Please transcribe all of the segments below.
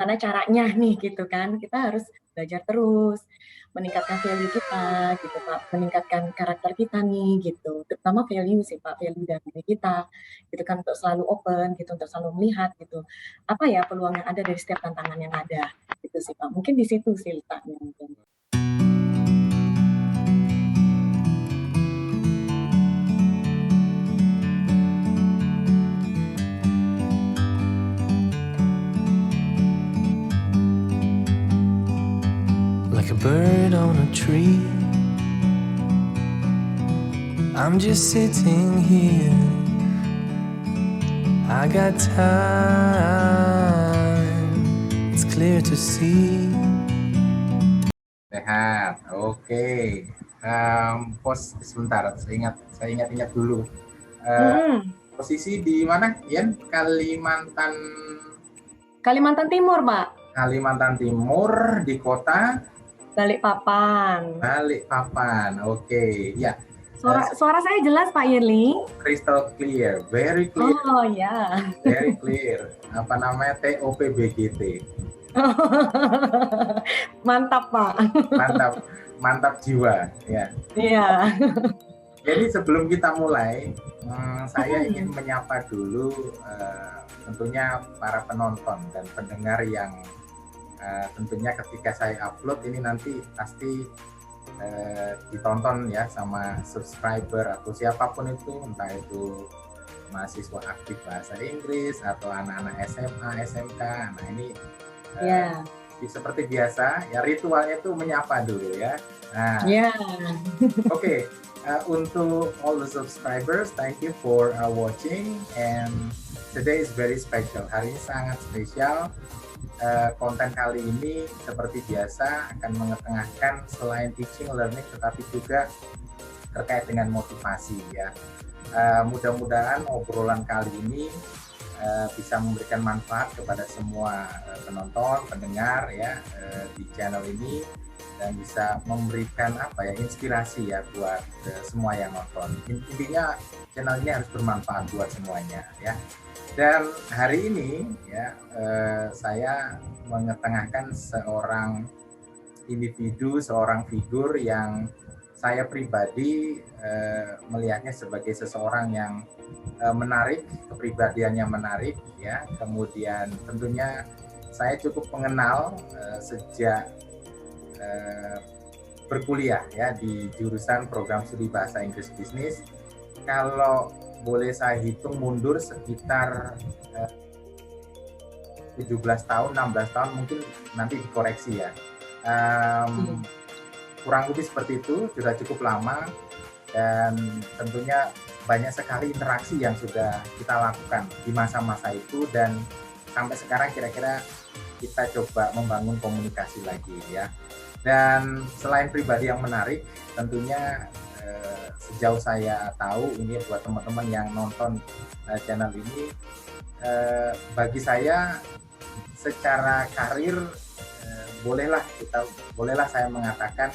gimana caranya nih gitu kan. Kita harus belajar terus, meningkatkan value kita gitu Pak, meningkatkan karakter kita nih gitu. Terutama value sih Pak, value dari diri kita gitu kan untuk selalu open gitu, untuk selalu melihat gitu. Apa ya peluang yang ada dari setiap tantangan yang ada gitu sih Pak. Mungkin di situ sih letaknya mungkin. Like a bird on a tree, I'm just sitting here. I got time, it's clear to see. Sehat, oke. Pos sebentar, saya ingat dulu. Posisi di mana, Yen? Kalimantan Timur, Pak. Kalimantan Timur di kota Balikpapan. Balikpapan. Oke, ya. Suara saya jelas, Pak Yerli? Crystal clear, very clear. Oh ya. Very clear. Apa namanya, TOPBGT. Mantap, Pak. Mantap jiwa, ya. Iya. Jadi sebelum kita mulai, saya ingin menyapa dulu tentunya para penonton dan pendengar yang tentunya ketika saya upload ini nanti pasti ditonton ya sama subscriber atau siapapun itu, entah itu mahasiswa aktif bahasa Inggris atau anak-anak SMA, SMK. Nah ini seperti biasa ya, ritualnya itu menyapa dulu ya. Nah, Oke. Untuk all the subscribers, thank you for watching, and today is very special. Hari ini sangat spesial. Konten kali ini seperti biasa akan mengetengahkan selain teaching learning tetapi juga terkait dengan motivasi ya. Mudah-mudahan obrolan kali ini bisa memberikan manfaat kepada semua penonton, pendengar ya di channel ini, dan bisa memberikan inspirasi ya buat semua yang nonton. Intinya channel ini harus bermanfaat buat semuanya ya. Dan hari ini ya saya mengetengahkan seorang individu, seorang figur yang saya pribadi melihatnya sebagai seseorang yang menarik, kepribadiannya menarik ya. Kemudian tentunya saya cukup mengenal sejak berkuliah ya di jurusan program studi bahasa Inggris bisnis. Kalau boleh saya hitung mundur sekitar 17 tahun, 16 tahun mungkin, nanti dikoreksi ya. Kurang lebih seperti itu, sudah cukup lama, dan tentunya banyak sekali interaksi yang sudah kita lakukan di masa-masa itu, dan sampai sekarang kira-kira kita coba membangun komunikasi lagi ya. Dan selain pribadi yang menarik, tentunya sejauh saya tahu ini buat teman-teman yang nonton channel ini, bagi saya secara karir bolehlah saya mengatakan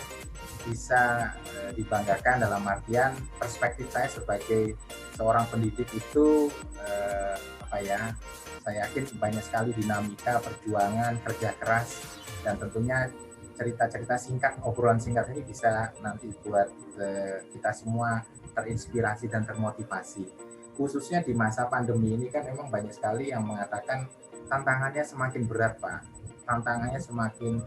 bisa dibanggakan, dalam artian perspektif saya sebagai seorang pendidik itu saya yakin banyak sekali dinamika, perjuangan, kerja keras, dan tentunya cerita-cerita singkat, obrolan singkat ini bisa nanti buat kita semua terinspirasi dan termotivasi. Khususnya di masa pandemi ini kan memang banyak sekali yang mengatakan tantangannya semakin berat Pak, tantangannya semakin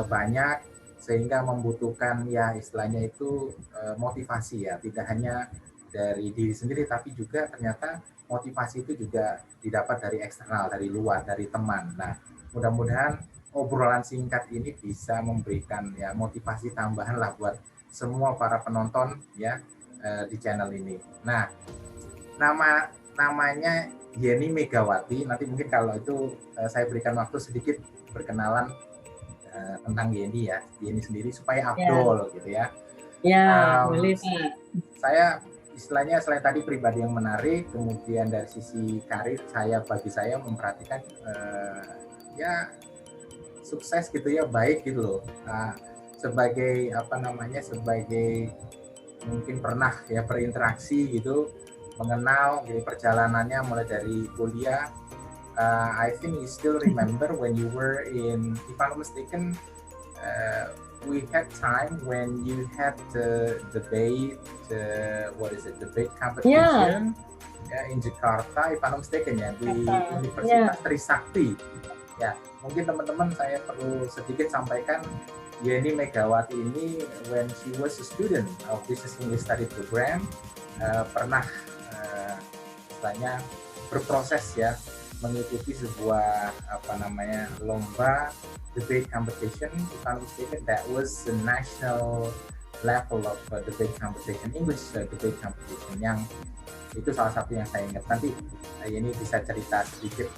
banyak, sehingga membutuhkan ya istilahnya itu motivasi ya, tidak hanya dari diri sendiri tapi juga ternyata motivasi itu juga didapat dari eksternal, dari luar, dari teman. Nah, mudah-mudahan obrolan singkat ini bisa memberikan ya motivasi tambahan lah buat semua para penonton ya di channel ini. Nah, namanya Yeni Megawati. Nanti mungkin kalau itu saya berikan waktu sedikit berkenalan tentang Yeni ya, Yeni sendiri supaya afdol gitu ya. Ya, boleh Pak. Saya istilahnya selain tadi pribadi yang menarik, kemudian dari sisi karir bagi saya memperhatikan ya sukses gitu ya, baik gitu loh. Sebagai sebagai mungkin pernah ya berinteraksi gitu, mengenal dari perjalanannya mulai dari kuliah, I think you still remember when you were in, if I'm not mistaken, we had time when you had the debate, debate competition in Jakarta, if I'm not mistaken ya, di Universitas Trisakti. Ya, mungkin teman-teman saya perlu sedikit sampaikan, Yeni Megawati ini when she was a student of Business English Study Program pernah istilahnya berproses ya mengikuti sebuah lomba debate competition. If I'm mistaken, that was the national level of debate competition, English debate competition, yang itu salah satu yang saya ingat. Nanti ini bisa cerita sedikit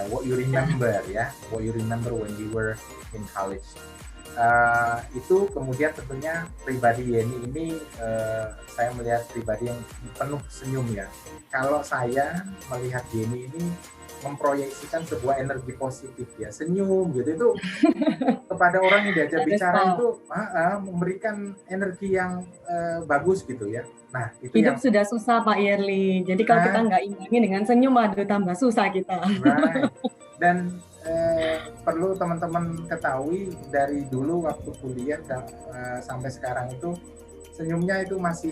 what you remember ya, what you remember when you were in college. Itu kemudian tentunya pribadi Yeni ini saya melihat pribadi yang penuh senyum ya. Kalau saya melihat Yeni ini memproyeksikan sebuah energi positif ya, senyum gitu itu kepada orang yang diajak bicara itu memberikan energi yang bagus gitu ya. Nah, itu hidup yang sudah susah Pak Yerli. Jadi kalau kita nggak imbangi dengan senyum, aduh tambah susah kita. Right. Dan perlu teman-teman ketahui dari dulu waktu kuliah sampai sekarang itu senyumnya itu masih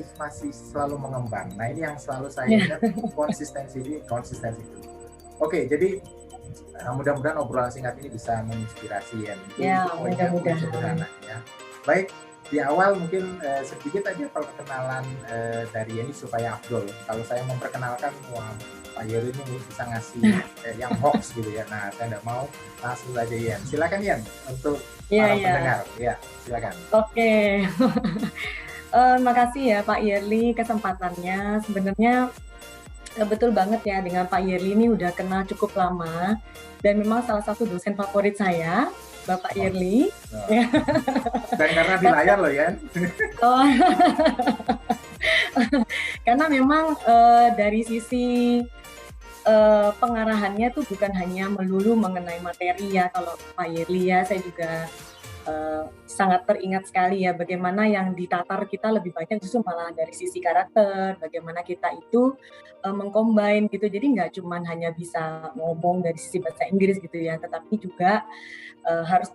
selalu mengembang. Nah, ini yang selalu saya ingat, konsistensi itu. Oke, jadi mudah-mudahan obrolan singkat ini bisa menginspirasi ya. Mudah-mudahan sederhana ya. Baik, di awal mungkin sedikit aja perkenalan dari Yeni supaya afdol. Kalau saya memperkenalkan, Pak Yeri ini bisa ngasih yang hoax gitu ya. Nah, saya nggak mau, langsung aja Yan. Silakan Yan untuk para pendengar. Ya, silakan. Oke. Makasih ya Pak Yerli kesempatannya. Sebenarnya betul banget ya, dengan Pak Yerli ini udah kenal cukup lama dan memang salah satu dosen favorit saya, Bapak Yerli. Dan karena di layar loh ya. Karena memang dari sisi pengarahannya tuh bukan hanya melulu mengenai materi ya. Kalau Pak Yerli ya, saya juga sangat teringat sekali ya bagaimana yang ditatar kita lebih banyak justru malah dari sisi karakter, bagaimana kita itu mengcombine gitu. Jadi nggak cuma hanya bisa ngomong dari sisi bahasa Inggris gitu ya, tetapi juga harus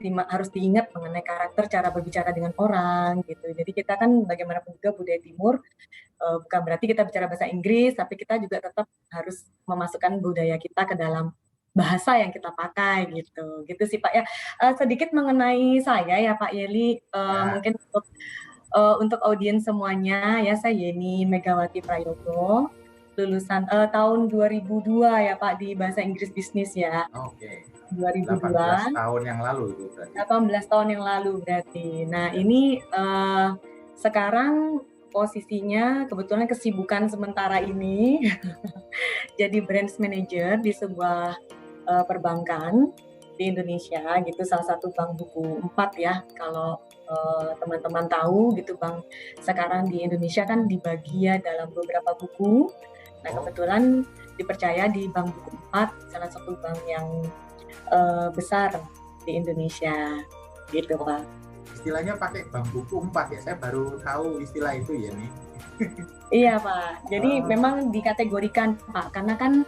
diingat mengenai karakter, cara berbicara dengan orang gitu. Jadi kita kan bagaimanapun juga budaya Timur, bukan berarti kita bicara bahasa Inggris, tapi kita juga tetap harus memasukkan budaya kita ke dalam bahasa yang kita pakai gitu sih Pak ya. Sedikit mengenai saya ya Pak Yeli, mungkin untuk audiens semuanya ya, saya Yeni Megawati Prayogo, lulusan tahun 2002 ya Pak di bahasa Inggris bisnis ya. Oke. 2002. 18 tahun yang lalu itu berarti. 18 tahun yang lalu berarti. Nah ini sekarang posisinya kebetulan kesibukan sementara ini jadi branch manager di sebuah perbankan di Indonesia gitu, salah satu bank buku 4 ya kalau teman-teman tahu gitu. Bank sekarang di Indonesia kan dibagi ya dalam beberapa buku. Nah kebetulan dipercaya di bank buku 4, salah satu bank yang besar di Indonesia gitu Pak. Istilahnya pakai bank buku 4 ya, saya baru tahu istilah itu ya nih. Iya Pak, jadi memang dikategorikan Pak, karena kan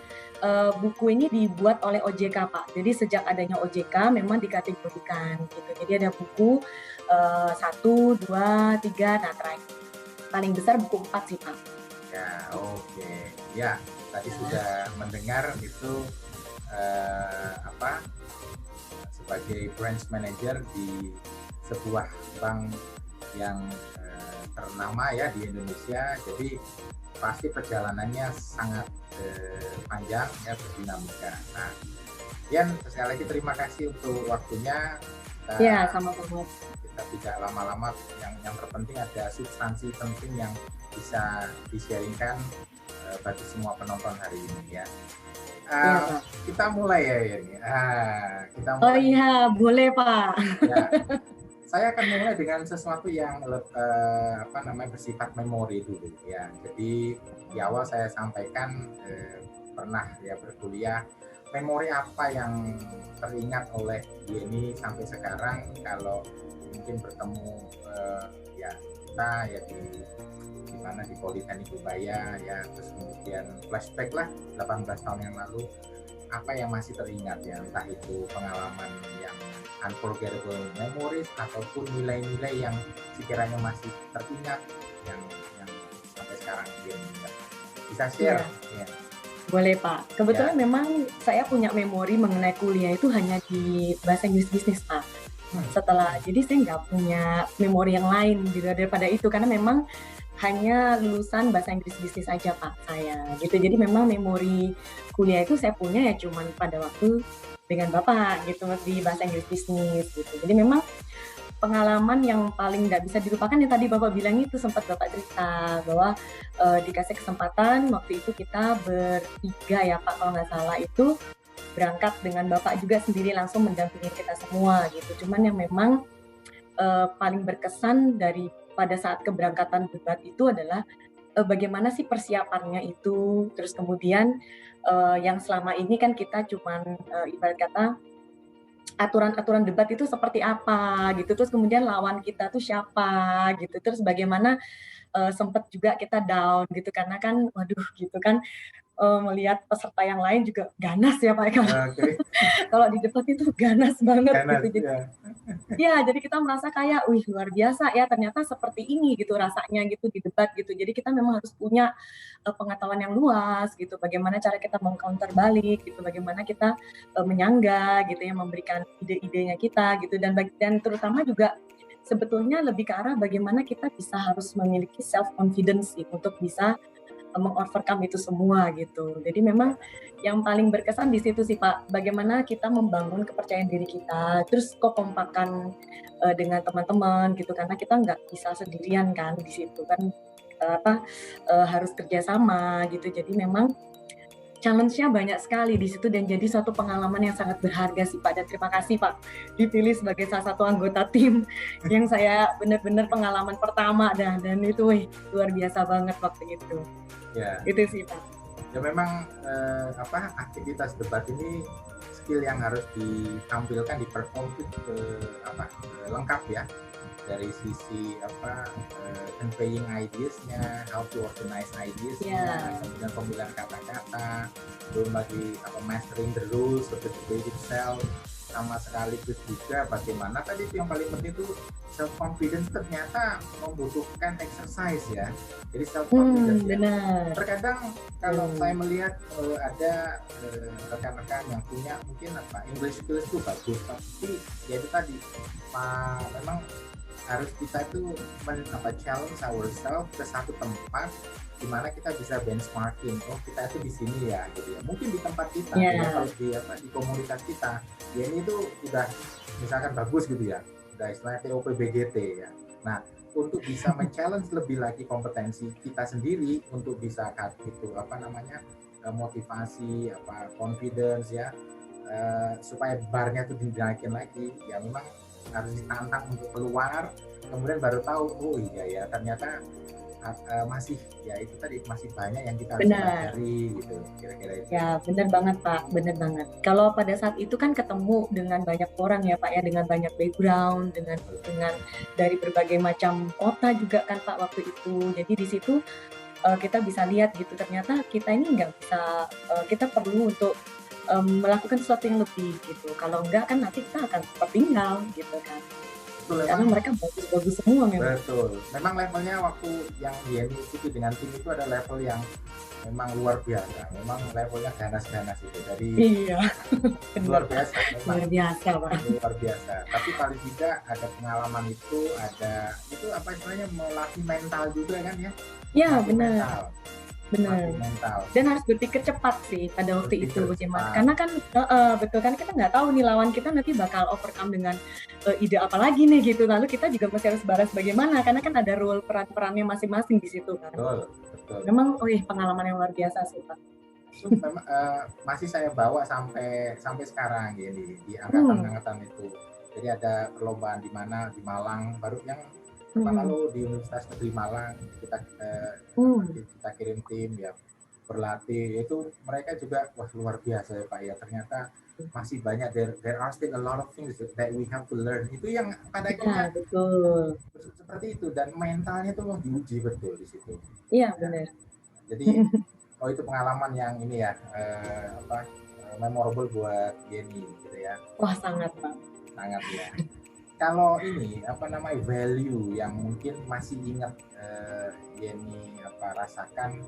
buku ini dibuat oleh OJK Pak. Jadi sejak adanya OJK memang dikategorikan gitu. Jadi ada buku 1, 2, 3, nah terakhir paling besar buku 4 sih Pak. Ya oke. Ya tadi sudah mendengar itu sebagai branch manager di sebuah bank yang ternama ya di Indonesia. Jadi pasti perjalanannya sangat panjang ya, berdinamika. Nah, Yan, sekali lagi terima kasih untuk waktunya. Ya, sama-sama. Kita tidak lama-lama, yang terpenting ada substansi penting yang bisa di-sharingkan bagi semua penonton hari ini ya. Ya kita mulai ya ini. Kita mulai. Oh iya, boleh Pak. Ya. Saya akan mulai dengan sesuatu yang bersifat memori dulu ya. Jadi di awal saya sampaikan pernah ya berkuliah. Memori apa yang teringat oleh Yeni sampai sekarang kalau mungkin bertemu ya kita ya di mana di Politeknik Ubaya ya, terus kemudian flashback lah 18 tahun yang lalu. apa yang masih teringat ya, entah itu pengalaman yang unforgettable memories ataupun nilai-nilai yang sekiranya masih teringat yang yang sampai sekarang dia bisa share Iya. ya. Boleh Pak. Ya. Kebetulan memang saya punya memori mengenai kuliah itu hanya di bahasa Inggris bisnis Pak. Jadi saya nggak punya memori yang lain gitu daripada itu karena memang hanya lulusan bahasa Inggris bisnis aja Pak saya gitu. Jadi memang memori kuliah itu saya punya ya cuman pada waktu dengan Bapak gitu di bahasa Inggris bisnis gitu. Jadi memang pengalaman yang paling nggak bisa dilupakan yang tadi Bapak bilang itu sempat Bapak cerita bahwa dikasih kesempatan waktu itu kita bertiga ya Pak kalau nggak salah itu berangkat dengan Bapak juga sendiri langsung mendampingi kita semua gitu. Cuman yang memang paling berkesan dari pada saat keberangkatan debat itu adalah bagaimana sih persiapannya itu, terus kemudian yang selama ini kan kita cuman ibarat kata aturan-aturan debat itu seperti apa gitu, terus kemudian lawan kita tuh siapa gitu, terus bagaimana sempet juga kita down gitu karena kan waduh gitu kan, melihat peserta yang lain juga ganas ya Pak kalau Oke. kalau di debat itu ganas banget Karena gitu. ya. Iya, jadi kita merasa kayak, wih luar biasa ya ternyata seperti ini gitu rasanya gitu di debat gitu. Jadi kita memang harus punya pengetahuan yang luas gitu, bagaimana cara kita meng-counter balik gitu, bagaimana kita menyangga gitu ya, memberikan ide-idenya kita gitu dan terutama juga sebetulnya lebih ke arah bagaimana kita bisa harus memiliki self confidence gitu untuk bisa meng-overcome itu semua gitu. Jadi memang yang paling berkesan di situ sih Pak, bagaimana kita membangun kepercayaan diri kita, terus kekompakan dengan teman-teman gitu, karena kita nggak bisa sendirian kan di situ kan, harus kerjasama gitu. Jadi memang challenge-nya banyak sekali di situ dan jadi suatu pengalaman yang sangat berharga sih Pak dan terima kasih Pak dipilih sebagai salah satu anggota tim yang saya benar-benar pengalaman pertama dan itu luar biasa banget waktu itu. Ya. Itu sih Pak. Ya memang aktivitas debat ini skill yang harus ditampilkan di perform itu lengkap ya dari sisi conveying ideas-nya, how to organize ideas-nya, kemudian pemilihan kata-kata, belum lagi mastering the rules of the debate itself, sama sekaligus juga bagaimana tadi itu yang paling penting itu self confidence ternyata membutuhkan exercise ya. Jadi self confidence terkadang kalau saya melihat ada rekan-rekan yang punya mungkin English skills itu bagus tapi ya itu tadi memang harus kita itu challenge ourselves ke satu tempat di mana kita bisa benchmarking, oh kita itu di sini ya gitu ya. Mungkin di tempat kita ya, kalau di komunitas kita ya ini tuh udah misalkan bagus gitu ya, udah istilahnya TOP-BGT ya. Nah untuk bisa men-challenge lebih lagi kompetensi kita sendiri untuk bisa itu motivasi confidence ya, supaya barnya tuh dinaikin lagi ya memang harus ditantang untuk keluar, kemudian baru tahu oh iya ya ternyata masih ya itu tadi masih banyak yang kita harus pelajari gitu kira-kira itu. Ya benar banget Pak, benar banget. Kalau pada saat itu kan ketemu dengan banyak orang ya Pak ya, dengan banyak background, dengan dari berbagai macam kota juga kan Pak waktu itu. Jadi di situ kita bisa lihat gitu ternyata kita ini nggak bisa, kita perlu untuk melakukan sesuatu yang lebih gitu. Kalau enggak kan nanti kita akan tertinggal gitu kan. Betul, karena mereka bagus-bagus semua memang. Betul. Memang levelnya waktu yang dia ikuti dengan tim itu ada level yang memang luar biasa. Memang levelnya ganas-ganas itu. Jadi luar biasa. Luar biasa, Pak. Luar biasa. Tapi paling tidak ada pengalaman itu, ada itu istilahnya melatih mental juga kan ya? Iya, benar. Benar. Mental. Dan harus berpikir cepat sih pada waktu itu bagaimana. Karena kan betul kan kita nggak tahu nih lawan kita nanti bakal overcome dengan ide apa lagi nih gitu. Lalu kita juga masih harus balas bagaimana karena kan ada role peran-perannya masing-masing di situ kan. Betul. Memang pengalaman yang luar biasa sih Pak. Itu memang masih saya bawa sampai sekarang ya di angkatan-angkatan itu. Jadi ada perlombaan di mana di Malang baru yang lalu di Universitas Negeri Malang kita kirim tim ya berlatih itu mereka juga wah luar biasa ya Pak ya ternyata masih banyak there are still a lot of things that we have to learn itu yang pada akhirnya betul seperti itu dan mentalnya itu mau diuji betul di situ. Iya benar. Jadi itu pengalaman yang ini ya memorable buat Yeni gitu ya. Wah, sangat Pak. Sangat ya. Kalau ini apa namanya value yang mungkin masih ingat Yeni rasakan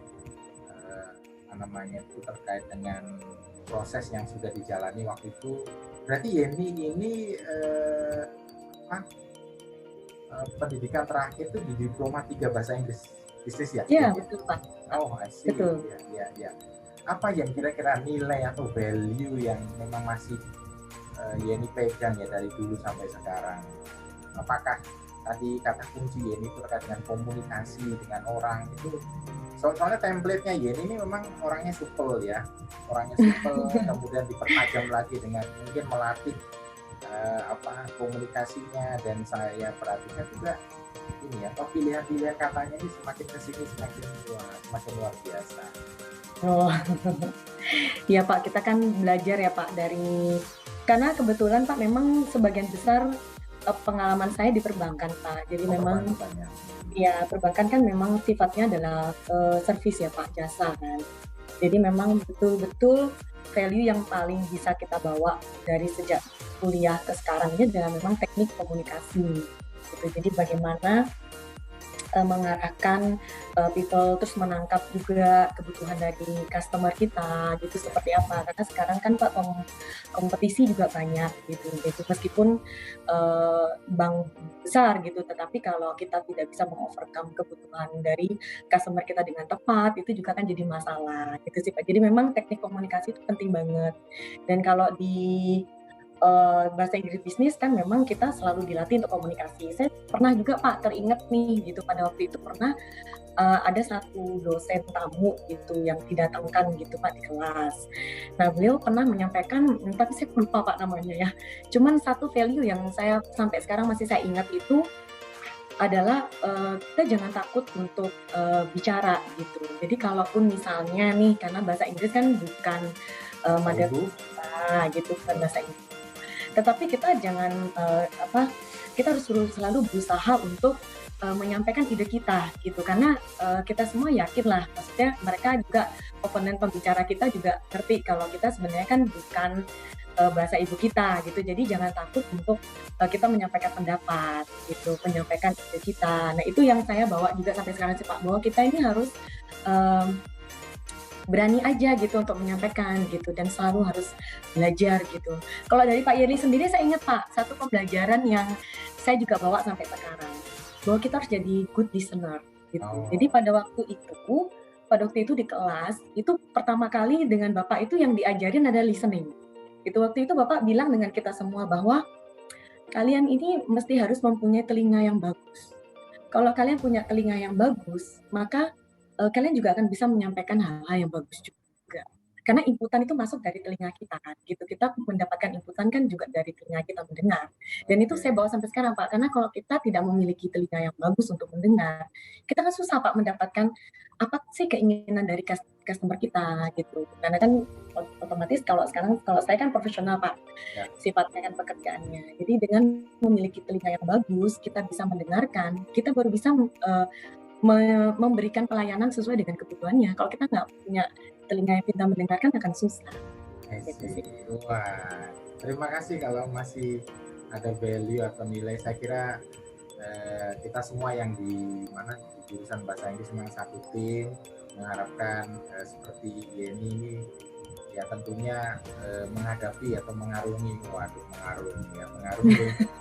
apa namanya itu terkait dengan proses yang sudah dijalani waktu itu, berarti Yeni ini pendidikan terakhir itu di diploma 3 bahasa Inggris bisnis ya? Iya, betul Pak. Oh, I see. Betul. Ya. Apa yang kira-kira nilai atau value yang memang masih Yeni pegang ya dari dulu sampai sekarang? Apakah tadi kata kunci Yeni itu terkait dengan komunikasi dengan orang itu? Soalnya template-nya Yeni ini memang orangnya supel ya, kemudian dipertajam lagi dengan mungkin melatih komunikasinya, dan saya perhatikan juga ini ya, pilihan-pilihan katanya ini semakin kesini semakin luar biasa. Oh, ya Pak, kita kan belajar ya Pak karena kebetulan Pak memang sebagian besar pengalaman saya di perbankan Pak. Jadi memang ya perbankan kan memang sifatnya adalah servis ya Pak, jasa kan. Jadi memang betul-betul value yang paling bisa kita bawa dari sejak kuliah ke sekarang ini adalah memang teknik komunikasi gitu. Jadi bagaimana mengarahkan people, terus menangkap juga kebutuhan dari customer kita gitu seperti apa, karena sekarang kan Pak kompetisi juga banyak gitu. Jadi meskipun bank besar gitu, tetapi kalau kita tidak bisa mengovercome kebutuhan dari customer kita dengan tepat, itu juga kan jadi masalah gitu sih Pak. Jadi memang teknik komunikasi itu penting banget. Dan kalau di bahasa Inggris bisnis kan memang kita selalu dilatih untuk komunikasi. Saya pernah juga Pak teringat nih gitu, pada waktu itu pernah ada satu dosen tamu gitu yang didatangkan gitu Pak di kelas. Nah beliau pernah menyampaikan, tapi saya lupa Pak namanya ya. Cuman satu value yang saya sampai sekarang masih saya ingat itu adalah kita jangan takut untuk bicara gitu. Jadi kalaupun misalnya nih, karena bahasa Inggris kan bukan mother kita gitu, bukan bahasa Inggris. Tetapi kita jangan kita harus selalu berusaha untuk menyampaikan ide kita gitu, karena kita semua yakin lah, maksudnya mereka juga oponen pembicara kita juga ngerti kalau kita sebenarnya kan bukan bahasa ibu kita gitu. Jadi jangan takut untuk kita menyampaikan pendapat gitu, menyampaikan ide kita. Nah itu yang saya bawa juga sampai sekarang sih Pak, bahwa kita ini harus berani aja gitu untuk menyampaikan gitu, dan selalu harus belajar gitu. Kalau dari Pak Yeli sendiri, saya ingat Pak, satu pembelajaran yang saya juga bawa sampai sekarang, bahwa kita harus jadi good listener gitu. Jadi pada waktu itu di kelas, itu pertama kali dengan Bapak itu yang diajarin ada listening. Itu waktu itu Bapak bilang dengan kita semua bahwa kalian ini mesti harus mempunyai telinga yang bagus. Kalau kalian punya telinga yang bagus, maka kalian juga akan bisa menyampaikan hal-hal yang bagus juga. Karena inputan itu masuk dari telinga kita kan, gitu. Kita mendapatkan inputan kan juga dari telinga kita mendengar. Dan itu saya bawa sampai sekarang Pak, karena kalau kita tidak memiliki telinga yang bagus untuk mendengar, kita kan susah Pak mendapatkan apa sih keinginan dari customer kita gitu. Karena kan otomatis kalau saya kan profesional Pak, sifatnya kan pekerjaannya. Jadi dengan memiliki telinga yang bagus, kita bisa mendengarkan, kita baru bisa memberikan pelayanan sesuai dengan kebutuhannya. Kalau kita nggak punya telinga yang pintar mendengarkan, akan susah. Wah, terima kasih kalau masih ada value atau nilai. Saya kira kita semua yang di jurusan bahasa Inggris memang satu tim, mengharapkan seperti Yeni ini ya tentunya menghadapi atau mengarungi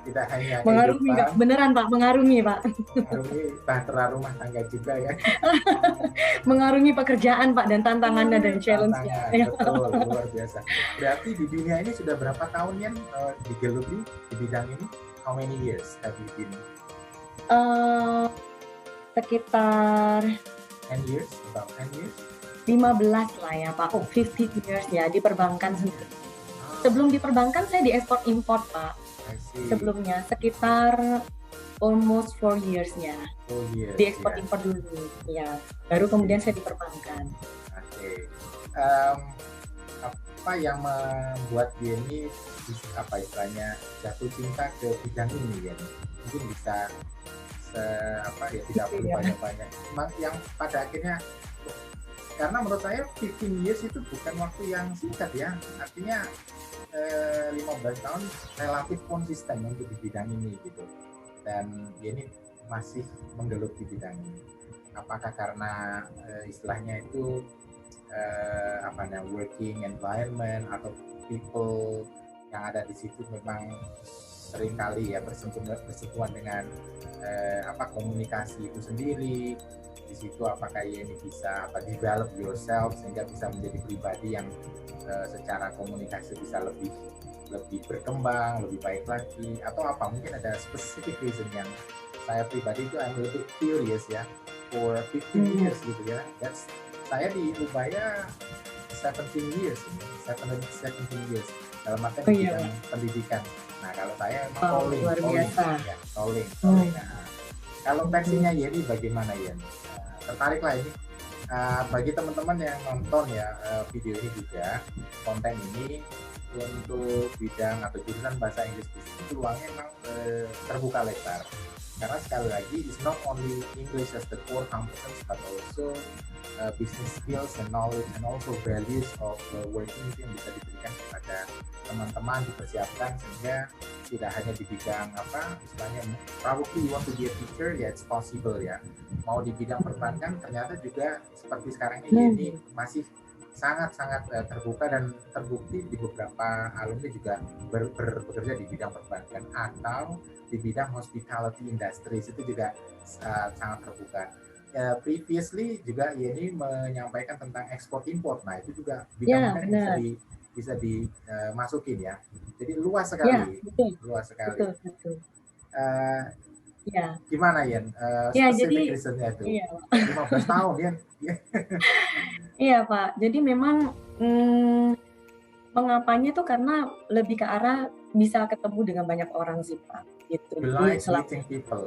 tidak hanya mengarungi nggak beneran Pak, mengarungi bahtera rumah tangga juga ya. Mengarungi pekerjaan Pak, dan tantangannya dan challenge-nya. Betul, luar biasa. Berarti di dunia ini sudah berapa tahun Yan digeluti di bidang ini? How many years have you been? Sekitar 10 years, about 10 years. 15 lah ya Pak, 15 years ya di perbankan sendiri. Sebelum di perbankan saya di ekspor import Pak. Sebelumnya sekitar almost 4 years ya. 4 years. Di ekspor import dulu ya. Baru kemudian saya di perbankan. Oke. Apa yang membuat Yeni istilahnya jatuh cinta ke bidang ini Yeni? Mungkin bisa tidak perlu banyak-banyak. Yang pada akhirnya karena menurut saya 15 years itu bukan waktu yang singkat ya. Artinya 15 tahun relatif konsisten untuk di bidang ini gitu. Dan dia ini masih menggelut di bidang ini. Apakah karena istilahnya itu apa namanya, working environment atau people yang ada di situ memang seringkali ya bersentuhan dengan komunikasi itu sendiri. Di situ apakah ini bisa develop yourself sehingga bisa menjadi pribadi yang secara komunikasi bisa lebih berkembang, lebih baik lagi, atau apa mungkin ada specific reason yang saya pribadi itu I'm a little bit curious ya, for 15 years gitu ya. Saya di Ubaya 17 years ini, 17 years dalam artian di bidang pendidikan. Nah, kalau saya emang luar biasa. calling. Nah, kalau versinya Yeni bagaimana Yen? Tertarik lah ini. Bagi teman-teman yang nonton ya video ini juga, konten ini untuk bidang atau jurusan bahasa Inggris itu peluangnya memang terbuka lebar. Karena sekali lagi it's not only English as the core competence but also business skills and knowledge and also values of working itu yang bisa diberikan kepada teman-teman, dipersiapkan sehingga tidak hanya di bidang istilahnya probably you want to be a teacher ya, it's possible ya. Mau di bidang perbankan ternyata juga seperti sekarang ini masih sangat-sangat terbuka dan terbukti di beberapa alumni juga bekerja di bidang perbankan atau di bidang hospitality industries itu juga sangat terbuka. Previously juga Yeni menyampaikan tentang ekspor import. Nah, itu juga bidang yang bisa dimasukin ya. Jadi luas sekali. Luas sekali. Betul. Gimana Yen? Spesifik reasonnya itu. 15 tahun Yen. Iya Pak. Jadi memang mengapanya tuh karena lebih ke arah bisa ketemu dengan banyak orang sih Pak. Gitu. You like meeting people.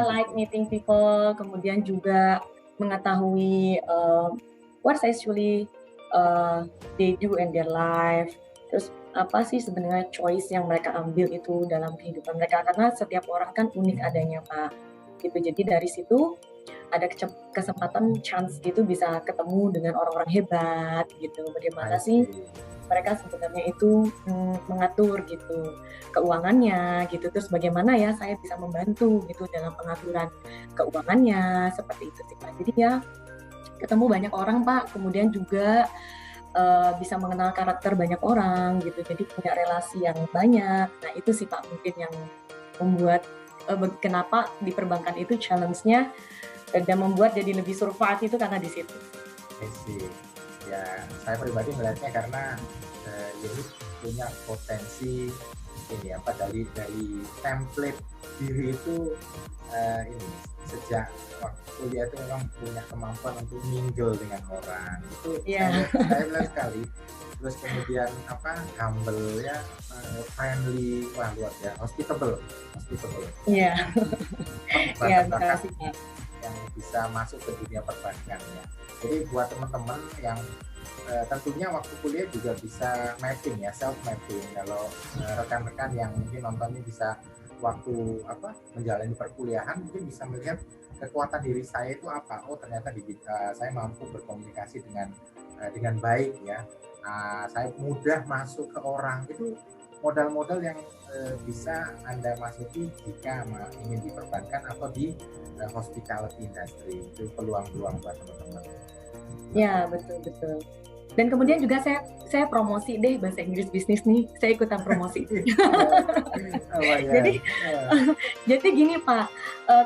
Like meeting people. Kemudian juga mengetahui what actually they do in their life. Terus apa sih sebenarnya choice yang mereka ambil itu dalam kehidupan mereka, karena setiap orang kan unik adanya Pak. Gitu. Jadi dari situ ada kesempatan chance gitu bisa ketemu dengan orang-orang hebat gitu. Bagaimana sih mereka sebenarnya itu mengatur gitu keuangannya gitu, terus bagaimana ya saya bisa membantu gitu dalam pengaturan keuangannya, seperti itu sih Pak. Jadi ya ketemu banyak orang Pak, kemudian juga bisa mengenal karakter banyak orang gitu, jadi punya relasi yang banyak. Nah itu sih Pak mungkin yang membuat kenapa di perbankan itu challenge-nya dan membuat jadi lebih survive itu karena di situ. Ya, saya pribadi melihatnya karena jadi punya potensi ini dari template diri itu ini sejak waktu kuliah itu memang punya kemampuan untuk mingle dengan orang itu saya lihat sekali. Terus kemudian humble ya, friendly, wah luar biasa, hospitable. Iya. Bakat yang bisa masuk ke dunia perbankan ya. Jadi buat teman-teman yang tentunya waktu kuliah juga bisa mapping ya, self mapping. Kalau rekan-rekan yang mungkin nontonnya bisa waktu menjalani perkuliahan mungkin bisa melihat kekuatan diri saya itu apa. Oh ternyata saya mampu berkomunikasi dengan baik ya. Saya mudah masuk ke orang. Itu modal-modal yang bisa Anda masuki jika ingin di perbankan atau di hospitality industry. Itu peluang-peluang buat teman-teman. Ya betul. Dan kemudian juga saya promosi deh bahasa Inggris bisnis nih, saya ikutan promosi. Jadi gini Pak,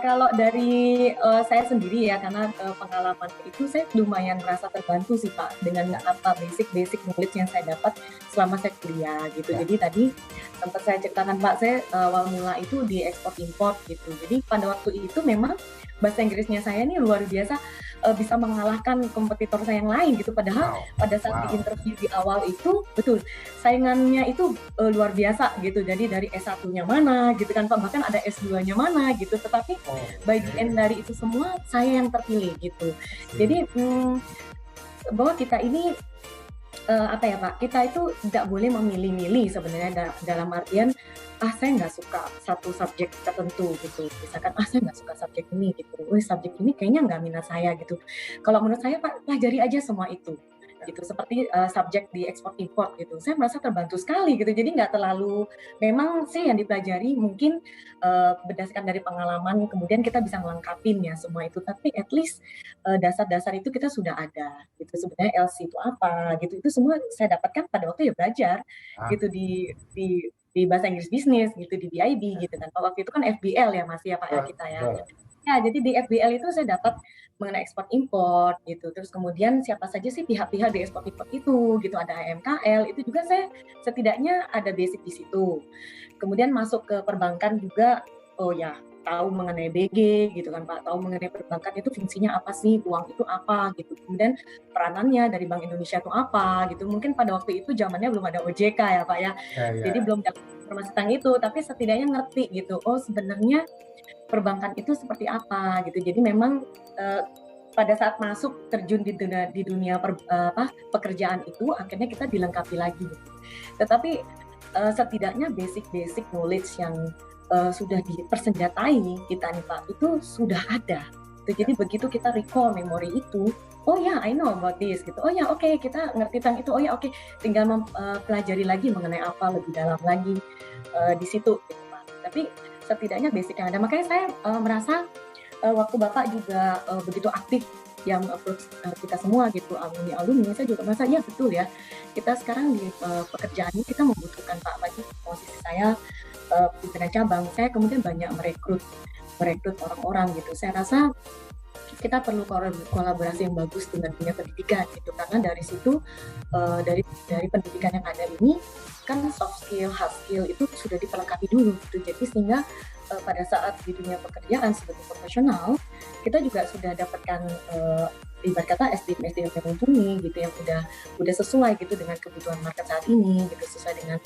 kalau dari saya sendiri ya, karena pengalaman itu saya lumayan merasa terbantu sih Pak dengan basic knowledge yang saya dapat selama saya kuliah gitu. Jadi tadi sempat saya ceritakan Pak, saya awal mula itu di ekspor import gitu. Jadi pada waktu itu memang bahasa Inggrisnya saya ini luar biasa, bisa mengalahkan kompetitor saya yang lain gitu. Padahal pada saat di interview di awal itu betul saingannya itu luar biasa gitu. Jadi dari S1-nya mana gitu kan Pak, bahkan ada S2-nya mana gitu. Tetapi bagian dari itu semua saya yang terpilih gitu. Jadi bahwa kita ini Pak, kita itu tidak boleh memilih-milih sebenarnya dalam artian saya nggak suka satu subjek tertentu gitu, misalkan saya nggak suka subjek ini gitu, subjek ini kayaknya nggak minat saya gitu. Kalau menurut saya Pak, pelajari aja semua itu gitu, seperti subjek di ekspor import gitu. Saya merasa terbantu sekali gitu. Jadi nggak terlalu, memang sih yang dipelajari mungkin berdasarkan dari pengalaman, kemudian kita bisa melengkapin ya semua itu. Tapi at least dasar-dasar itu kita sudah ada gitu. Sebenarnya LC itu apa gitu. Itu semua saya dapatkan pada waktu ya belajar Ah, gitu di bahasa Inggris bisnis gitu, di BIB gitu kan. Waktu itu kan FBL ya Mas ya Pak ya, betul, kita ya. betul. Ya, jadi di FBL itu saya dapat mengenai ekspor impor gitu. Terus kemudian siapa saja sih pihak-pihak di ekspor impor itu gitu. Ada HMKL, itu juga saya setidaknya ada basic di situ. Kemudian masuk ke perbankan juga, oh ya, tahu mengenai BG gitu kan Pak, tahu mengenai perbankan itu fungsinya apa sih, uang itu apa gitu. Kemudian peranannya dari Bank Indonesia itu apa gitu. Mungkin pada waktu itu zamannya belum ada OJK ya Pak ya. Ya, Jadi ya. belum dapat informasi tentang itu, tapi setidaknya ngerti gitu. Oh, sebenarnya perbankan itu seperti apa gitu. Jadi memang pada saat masuk terjun di dunia pekerjaan itu akhirnya kita dilengkapi lagi. Gitu. Tetapi setidaknya basic knowledge yang sudah dipersenjatai kita nih Pak itu sudah ada. Gitu. Jadi begitu kita recall memori itu, oh ya I know about this gitu. Oh ya oke, kita ngerti tentang itu. Oh ya oke, tinggal mempelajari lagi mengenai apa lebih dalam lagi di situ gitu Pak. Tapi setidaknya basic yang ada. Makanya saya merasa waktu Bapak juga begitu aktif yang approach kita semua gitu, alumni, saya juga merasa ya betul ya, kita sekarang di pekerjaan ini kita membutuhkan Pak, bagi posisi saya pimpinan cabang, saya kemudian banyak merekrut orang-orang gitu. Saya rasa kita perlu kolaborasi yang bagus dengan dunia pendidikan gitu, karena dari situ dari pendidikan yang ada ini kan soft skill, hard skill itu sudah diperlengkapi dulu gitu. Jadi sehingga pada saat di dunia pekerjaan sebagai profesional kita juga sudah dapatkan ibarat kata SDM yang mumpuni gitu, yang udah sesuai gitu dengan kebutuhan market saat ini gitu, sesuai dengan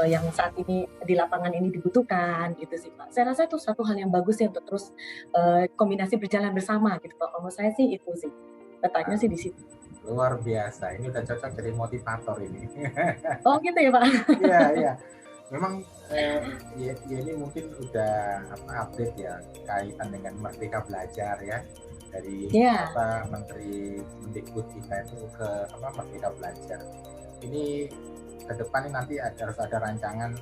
yang saat ini di lapangan ini dibutuhkan gitu sih Pak. Saya rasa itu satu hal yang bagus ya untuk terus kombinasi berjalan bersama gitu Pak. Kalau saya sih itu sih, letaknya sih di situ. Luar biasa. Ini udah cocok jadi motivator ini. Oh gitu ya Pak. Iya, iya. Memang ya ini mungkin udah update ya kaitan dengan Merdeka Belajar ya, dari Menteri Mendikbud kita itu ke Merdeka Belajar. Ini ke depan nanti harus ada rancangan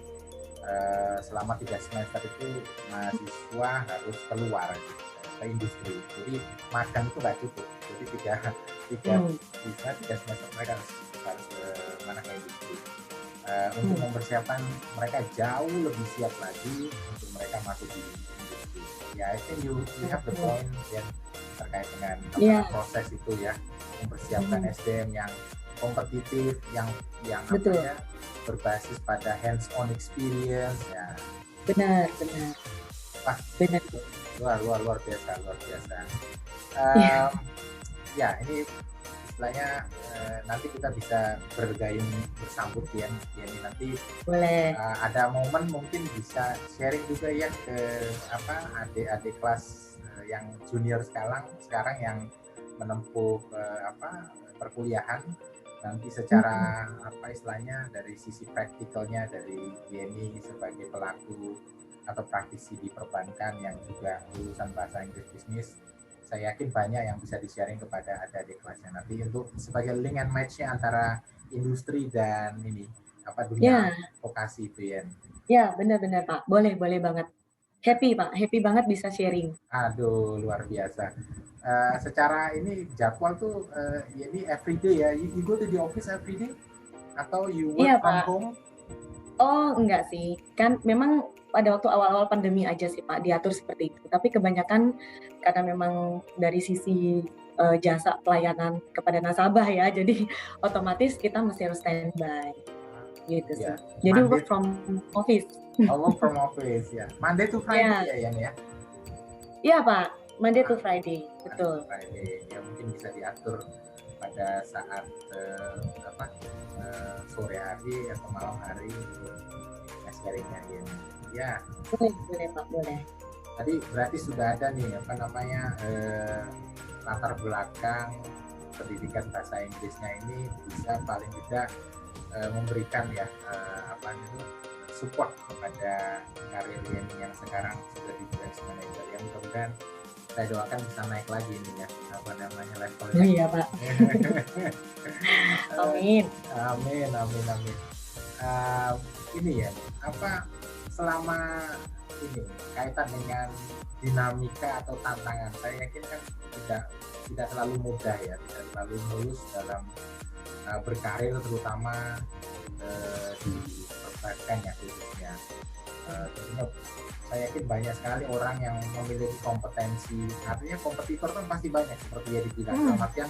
selama 3 semester itu mahasiswa harus keluar gitu, ke industri. Jadi magang itu nggak cukup. Jadi bisa 3 semester mereka harus ke mana, ke industri. Untuk mempersiapkan mereka jauh lebih siap lagi untuk mereka masuk di industri. Ya, I think you have the point ya, terkait dengan proses itu ya, mempersiapkan SDM yang kompetitif, yang berbasis pada hands-on experience ya. Benar. Wah, benar. Luar biasa. Ya, ini istilahnya nanti kita bisa bergayung bersambut ya. Ini nanti boleh ada momen mungkin bisa sharing juga ya ke adik-adik kelas yang junior sekarang yang menempuh perkuliahan, nanti secara istilahnya dari sisi praktikalnya dari Yeni sebagai pelaku atau praktisi di perbankan yang juga lulusan bahasa Inggris bisnis. Saya yakin banyak yang bisa di-sharing kepada adik-adik kelasnya nanti untuk sebagai link and match-nya antara industri dan dunia vokasi itu ya. Ya, benar Pak. Boleh banget. Happy banget bisa sharing. Aduh, luar biasa. Secara ini jadwal tuh ini everyday ya. You go to the office everyday atau you work from home? Oh, enggak sih. Kan memang pada waktu awal-awal pandemi aja sih Pak diatur seperti itu. Tapi kebanyakan karena memang dari sisi jasa pelayanan kepada nasabah ya, jadi otomatis kita mesti harus standby gitu sih. Jadi work from office. Work from office ya. Monday to Friday ya Yan ya? Iya Pak, Monday to Friday, betul. Friday ya, mungkin bisa diatur pada saat sore hari atau malam hari sharingnya ini. Ya. Boleh Pak, boleh. Tadi berarti sudah ada nih latar belakang pendidikan bahasa Inggrisnya ini bisa paling tidak memberikan ya support kepada karir Yeni yang sekarang sudah di branch manager. Yang mudah-mudahan saya doakan bisa naik lagi nih ya, apa namanya, levelnya. Iya Pak. Amin. Amin, amin, amin. Uh, ini ya, apa selama ini kaitan dengan dinamika atau tantangan, saya yakin kan tidak terlalu mudah ya, tidak terlalu mulus dalam berkarir, terutama di perbankan ya khususnya. Tentunya saya yakin banyak sekali orang yang memiliki kompetensi, artinya kompetitor kan pasti banyak seperti yang dibilang. Dalam artian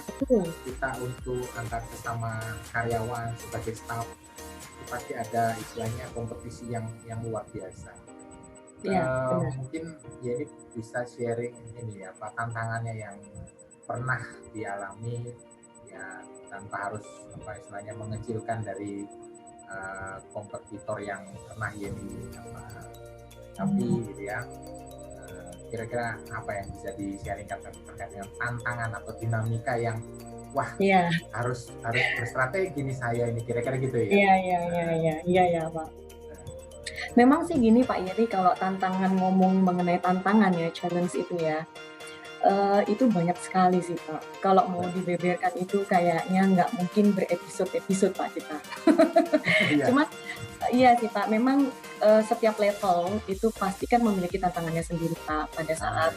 kita untuk antar sesama karyawan sebagai staff pasti ada istilahnya kompetisi yang luar biasa. Mungkin ya ini bisa sharing ini ya, apa tantangannya yang pernah dialami ya, tanpa harus apa istilahnya mengecilkan dari kompetitor yang pernah Yeni tapi gitu ya. Kira-kira apa yang bisa di-sharingkan terkait dengan tantangan atau dinamika yang harus berstrategi nih saya ini, kira-kira gitu ya. Iya Pak. Memang sih gini Pak Yeri, kalau ngomong mengenai tantangan ya, challenge itu ya, itu banyak sekali sih Pak. Kalau mau dibeberkan itu kayaknya nggak mungkin berepisode-episode Pak kita. Cuma iya sih Pak, memang setiap level itu pasti kan memiliki tantangannya sendiri Pak. Pada saat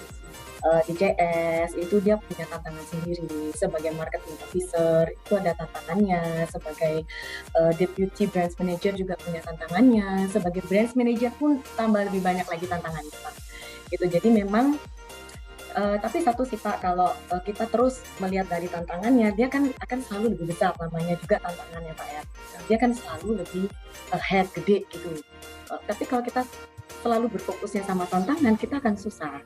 di CS itu dia punya tantangan sendiri. Sebagai marketing officer itu ada tantangannya. Sebagai deputy branch manager juga punya tantangannya. Sebagai branch manager pun tambah lebih banyak lagi tantangannya Pak. Gitu. Jadi memang tapi satu sih Pak, kalau kita terus melihat dari tantangannya, dia kan akan selalu lebih besar, namanya juga tantangannya Pak ya. Dia kan selalu lebih head gede gitu. Tapi kalau kita selalu berfokusnya sama tantangan, kita akan susah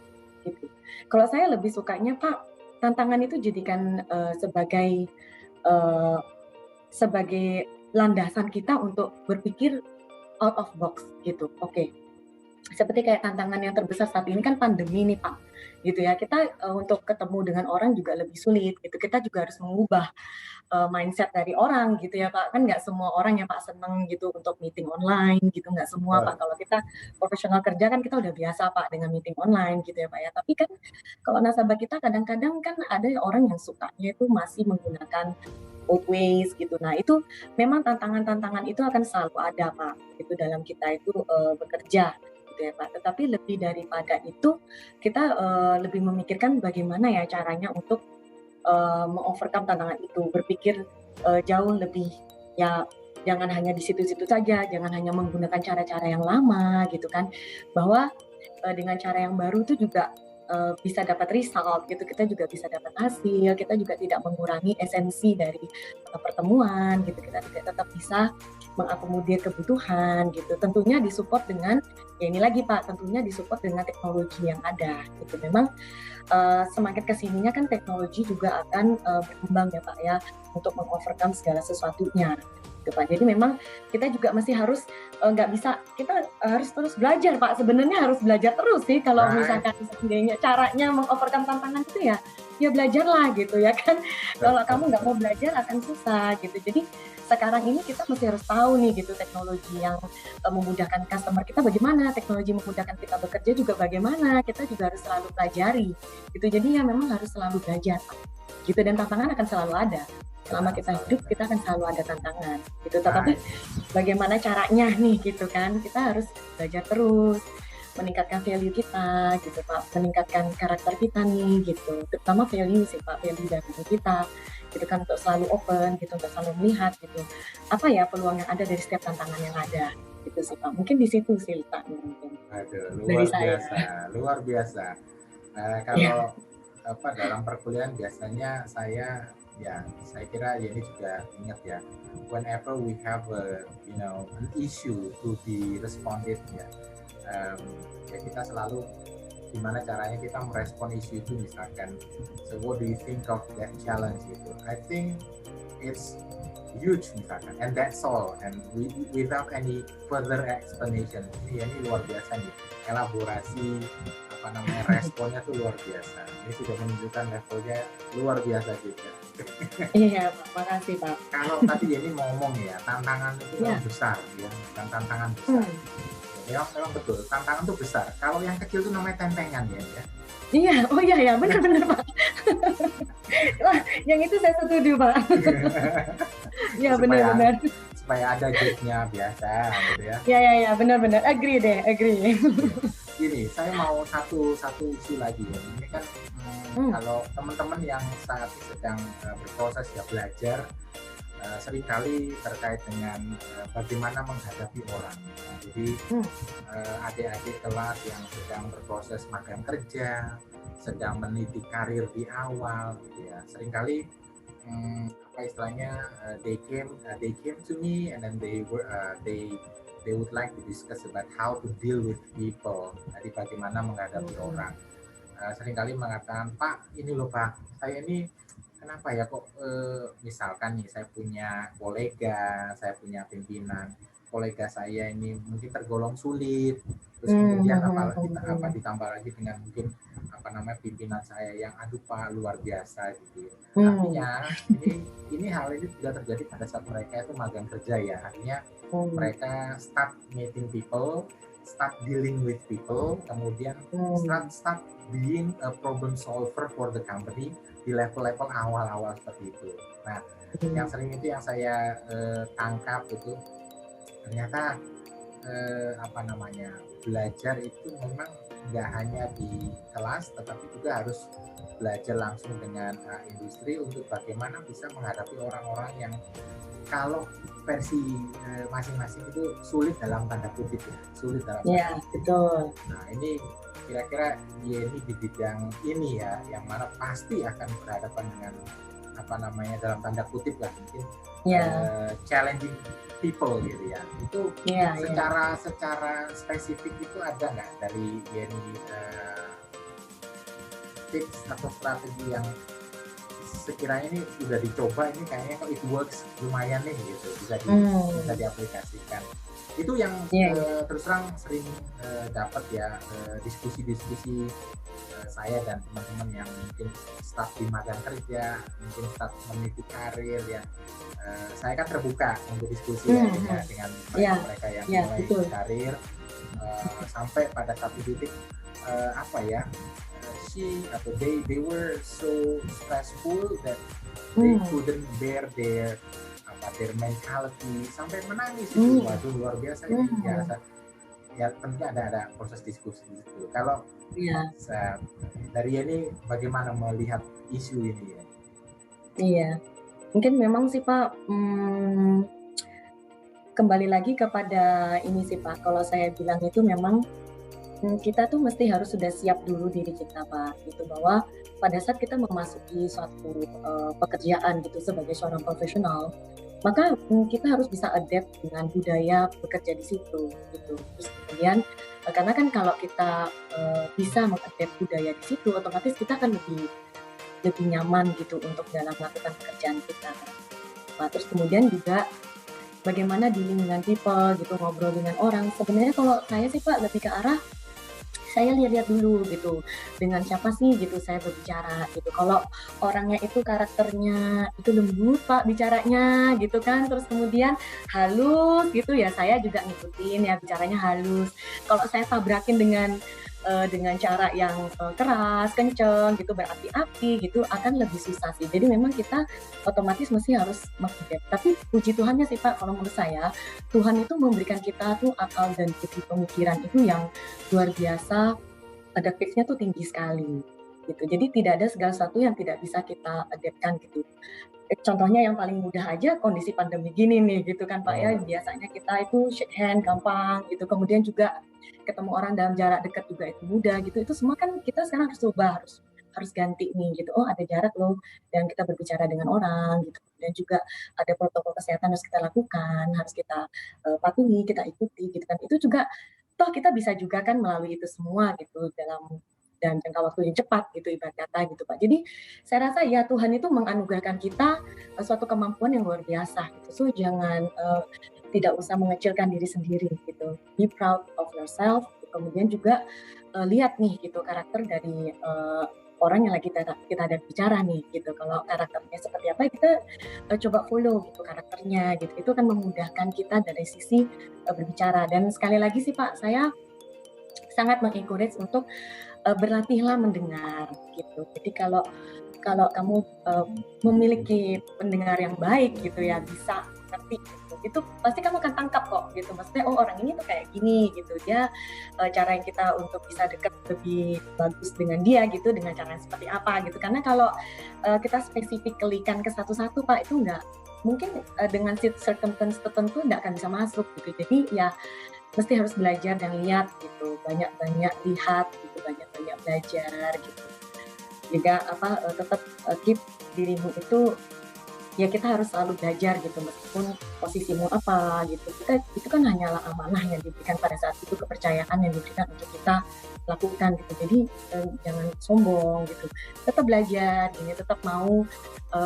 gitu. Kalau saya lebih sukanya Pak, tantangan itu jadikan sebagai landasan kita untuk berpikir out of box gitu. Oke. Seperti kayak tantangan yang terbesar saat ini kan pandemi nih Pak, gitu ya. Kita untuk ketemu dengan orang juga lebih sulit gitu. Kita juga harus mengubah mindset dari orang gitu ya Pak. Kan nggak semua orang ya Pak seneng gitu untuk meeting online gitu, nggak semua Pak. Kalau kita profesional kerja kan kita udah biasa Pak dengan meeting online gitu ya Pak ya. Tapi kan kalau nasabah kita kadang-kadang kan ada orang yang sukanya itu masih menggunakan old ways gitu. Nah itu memang tantangan-tantangan itu akan selalu ada Pak, itu dalam kita itu bekerja. Ya, Pak. Tetapi lebih daripada itu kita lebih memikirkan bagaimana ya caranya untuk mengovercome tantangan itu, berpikir jauh lebih ya, jangan hanya di situ-situ saja, jangan hanya menggunakan cara-cara yang lama gitu kan, bahwa dengan cara yang baru itu juga bisa dapat result gitu, kita juga bisa dapat hasil, kita juga tidak mengurangi esensi dari pertemuan gitu, kita juga tetap bisa mengakomodir kebutuhan gitu. Tentunya disupport dengan ya ini lagi Pak, tentunya disupport dengan teknologi yang ada gitu. Memang semakin kesininya kan teknologi juga akan berkembang ya Pak ya, untuk mengovercome segala sesuatunya gitu Pak. Jadi memang kita juga masih harus nggak bisa, kita harus terus belajar Pak. Sebenarnya harus belajar terus sih kalau misalkan seandainya caranya mengovercome tantangan itu ya belajarlah gitu ya kan. Kalau kamu nggak mau belajar akan susah gitu. Jadi sekarang ini kita mesti harus tahu nih gitu, teknologi yang memudahkan customer kita bagaimana, teknologi memudahkan kita bekerja juga bagaimana, kita juga harus selalu pelajari gitu. Jadi ya memang harus selalu belajar gitu, dan tantangan akan selalu ada. Selama kita hidup kita akan selalu ada tantangan gitu. Tetapi bagaimana caranya nih gitu kan, kita harus belajar terus, meningkatkan value kita gitu Pak, meningkatkan karakter kita nih gitu, terutama value sih Pak, value dari kita gitu kan, untuk selalu open gitu, untuk selalu melihat gitu apa ya peluang yang ada dari setiap tantangan yang ada gitu sih Pak. Mungkin di situ sih Pak mungkin. Aduh, luar biasa. Kalau apa dalam perkuliahan biasanya saya kira ya ini juga ingat ya, whenever we have an issue to be responded ya, kita selalu gimana caranya kita merespon isu itu, misalkan so what do you think of that challenge gitu. I think it's huge misalkan, and that's all, and without any further explanation. Ini luar biasa nih, elaborasi responnya tuh luar biasa. Ini sudah menunjukkan levelnya luar biasa juga. Iya Pak, makasih Pak. Kalau tadi ini mau ngomong ya, tantangan itu memang Ya, besar ya, dan tantangan besar. hmm, Ya, memang betul, tantangan itu besar. Kalau yang kecil itu namanya tentengan ya. iya, oh iya ya, benar-benar Pak. Wah, yang itu saya setuju Pak. Ya supaya benar-benar. supaya ada joke-nya biasa gitu ya. Ya ya ya, benar-benar. Agree deh, agree. Iya. Gini, saya mau satu satu isu lagi ya. Ini kan Hmm, kalau teman-teman yang saat ini sedang berproses ya belajar seringkali terkait dengan bagaimana menghadapi orang. Nah, jadi hmm, adik-adik kelas yang sedang berproses magang kerja, sedang meniti karir di awal, gitu ya. Seringkali apa istilahnya they came to me and then they would like to discuss about how to deal with people. Jadi bagaimana menghadapi orang. Seringkali mengatakan, Pak, ini loh Pak, saya ini kenapa ya kok misalkan nih saya punya kolega, saya punya pimpinan, kolega saya ini mungkin tergolong sulit, terus hmm, kemudian hmm, hmm, apa hmm, ditambah lagi dengan mungkin apa namanya pimpinan saya yang aduh Pak luar biasa gitu. hmm, Artinya ini hal ini sudah terjadi pada saat mereka itu magang kerja ya. Artinya hmm, mereka start meeting people, start dealing with people, kemudian hmm, start being a problem solver for the company di level-level awal-awal seperti itu. Nah, yang hmm. sering itu yang saya tangkap itu ternyata apa namanya belajar itu memang nggak hanya di kelas, tetapi juga harus belajar langsung dengan industri untuk bagaimana bisa menghadapi orang-orang yang kalau versi masing-masing itu sulit dalam tanda kutip ya, sulit dalam tanda Ya, kutip. betul. Nah, ini kira-kira ini di bidang ini ya, yang mana pasti akan berhadapan dengan apa namanya dalam tanda kutip lah mungkin Ya, challenging people gitu ya. Itu ya, ya. secara spesifik itu ada nggak dari Yeni tips atau strategi yang sekiranya ini sudah dicoba ini kayaknya kalau it works lumayan nih gitu bisa Hmm, diaplikasikan itu yang ya, ya. terus terang sering dapat ya diskusi-diskusi saya dan teman-teman yang mungkin start di magang kerja mungkin start meniti karir ya saya kan terbuka untuk diskusi ya Hmm, hmm. dengan Ya, mereka-mereka yang ya, mulai betul. karir sampai pada satu titik apa ya she atau they were so stressful that they Hmm, couldn't bear their mentality sampai menangis itu hmm, waduh luar biasa ini hmm. biasa ya tentunya ada proses diskusi itu kalau Ya, dari ini bagaimana melihat isu ini ya. iya. Mungkin memang sih Pak, kembali lagi kepada ini sih Pak, kalau saya bilang itu memang kita tuh mesti harus sudah siap dulu diri kita Pak, gitu bahwa pada saat kita memasuki suatu pekerjaan gitu sebagai seorang profesional, maka kita harus bisa adapt dengan budaya bekerja di situ gitu. Terus kemudian karena kan kalau kita bisa mengadapt budaya di situ, otomatis kita akan lebih lebih nyaman gitu untuk dalam melakukan pekerjaan kita. Nah, terus kemudian juga bagaimana dealing dengan people gitu, ngobrol dengan orang. Sebenarnya kalau saya sih Pak lebih ke arah saya lihat-lihat dulu gitu dengan siapa sih gitu saya berbicara gitu. Kalau orangnya itu karakternya itu lembut Pak bicaranya gitu kan, terus kemudian halus gitu ya saya juga ngikutin ya bicaranya halus. Kalau saya tabrakin dengan cara yang keras, kenceng gitu, berapi-api gitu akan lebih susah sih. Jadi memang kita otomatis mesti harus mengadapt. Tapi puji Tuhannya sih Pak, kalau menurut saya Tuhan itu memberikan kita tuh akal dan budi pemikiran itu yang luar biasa, adaptifnya tuh tinggi sekali gitu. Jadi tidak ada segala sesuatu yang tidak bisa kita adaptkan gitu. Contohnya yang paling mudah aja kondisi pandemi gini nih gitu kan Pak ya, Oh, biasanya kita itu shake hand gampang gitu, kemudian juga ketemu orang dalam jarak dekat juga itu mudah gitu, itu semua kan kita sekarang harus ubah, harus harus ganti nih gitu, oh ada jarak loh dan kita berbicara dengan orang gitu, dan juga ada protokol kesehatan harus kita lakukan, harus kita patuhi, kita ikuti gitu kan, itu juga toh kita bisa juga kan melalui itu semua gitu dalam jangka waktu yang cepat gitu ibarat kata gitu Pak. Jadi saya rasa ya Tuhan itu menganugerahkan kita suatu kemampuan yang luar biasa gitu. So jangan tidak usah mengecilkan diri sendiri gitu. Be proud of yourself. Kemudian juga lihat nih gitu karakter dari orang yang lagi kita ada bicara nih gitu. Kalau karakternya seperti apa kita coba follow gitu karakternya gitu. Itu akan memudahkan kita dari sisi berbicara. Dan sekali lagi sih Pak, saya sangat mengencourage untuk berlatihlah mendengar gitu. Jadi kalau kalau kamu memiliki pendengar yang baik gitu ya, bisa ngerti gitu, itu pasti kamu akan tangkap kok gitu. Maksudnya oh orang ini tuh kayak gini gitu, dia cara yang kita untuk bisa dekat lebih bagus dengan dia gitu dengan cara yang seperti apa gitu. Karena kalau kita spesifikalikan ke satu-satu Pak, itu enggak mungkin dengan circumstance tertentu enggak akan bisa masuk gitu. Jadi ya mesti harus belajar dan lihat gitu, banyak-banyak lihat gitu, banyak-banyak belajar gitu. Juga tetap keep dirimu itu ya kita harus selalu belajar gitu meskipun posisimu apa gitu. Itu kan hanyalah amanah yang diberikan pada saat itu, kepercayaan yang diberikan untuk kita lakukan gitu. Jadi jangan sombong gitu. Tetap belajar, ini tetap mau